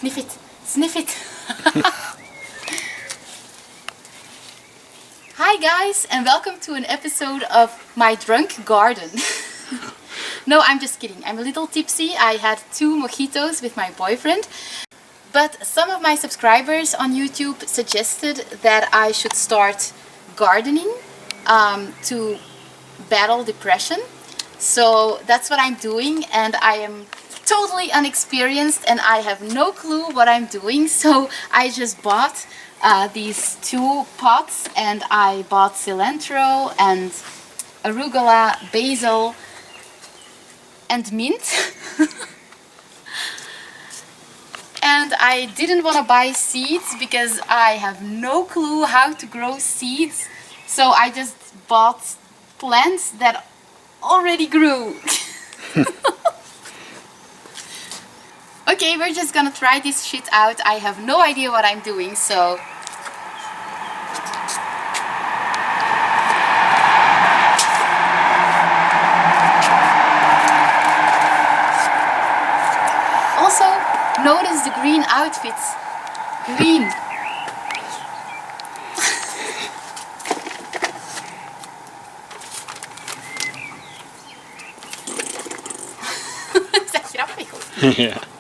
Sniff it. Sniff it. Hi guys, and welcome to an episode of my drunk garden. No, I'm just kidding. I'm a little tipsy. I had 2 mojitos with my boyfriend. But some of my subscribers on YouTube suggested that I should start gardening to battle depression. So that's what I'm doing, and I am totally unexperienced and I have no clue what I'm doing. So I just bought these 2 pots, and I bought cilantro and arugula, basil and mint. And I didn't want to buy seeds because I have no clue how to grow seeds. So I just bought plants that already grew. Okay, we're just gonna try this shit out. I have no idea what I'm doing, so... Also, notice the green outfits. Green. Is dat grappig? Ja.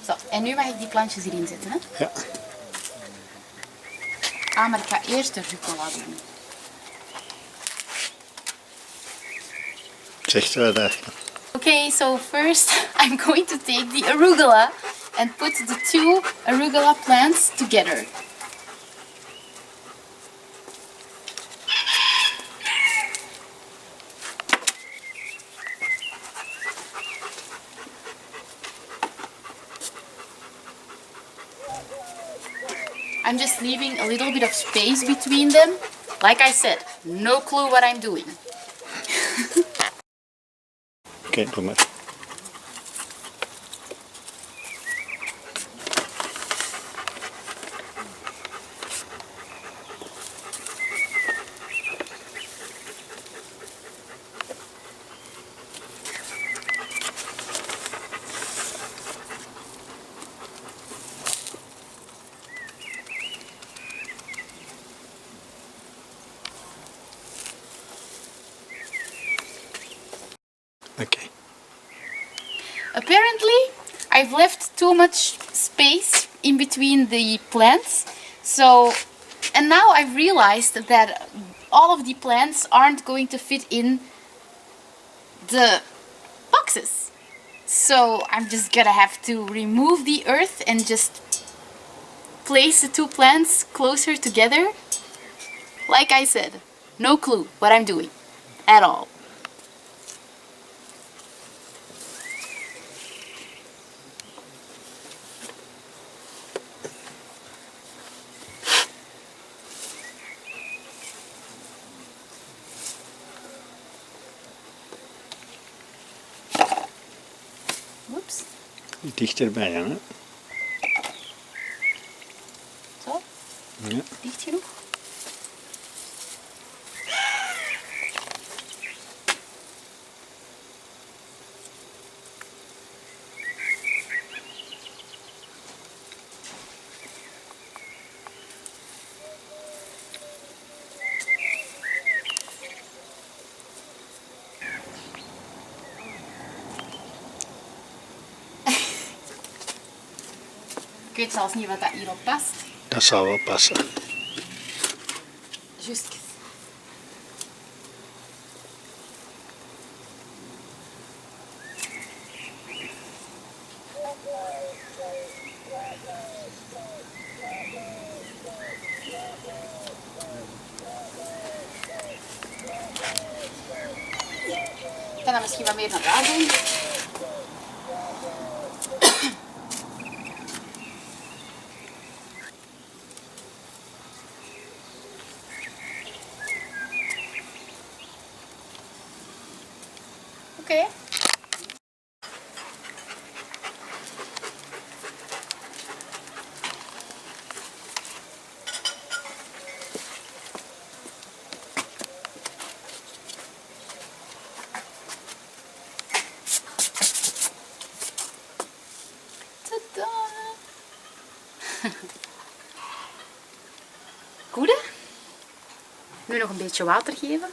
Zo, en nu mag ik die plantjes erin zetten, hè? Ja. Ah, maar ik ga eerst de rucola doen. Zegt u eigenlijk. Okay, so first I'm going to take the arugula and put the 2 arugula plants together. I'm just leaving a little bit of space between them. Like I said, no clue what I'm doing. Oké, doe maar. Oké. Apparently, I've left too much space in between the plants. So, and now I've realized that all of the plants aren't going to fit in the boxes. So I'm just gonna have to remove the earth and just place the 2 plants closer together. Like I said, no clue what I'm doing at all. Oeps. Dichterbij, hè? Zo? Ja. Dicht genoeg? Ik weet zelfs niet wat dat hierop past. Dat zou wel passen. Juist. kan dat misschien wat meer naar daar doen. Oké. Tada! Goed hè? Nu nog een beetje water geven.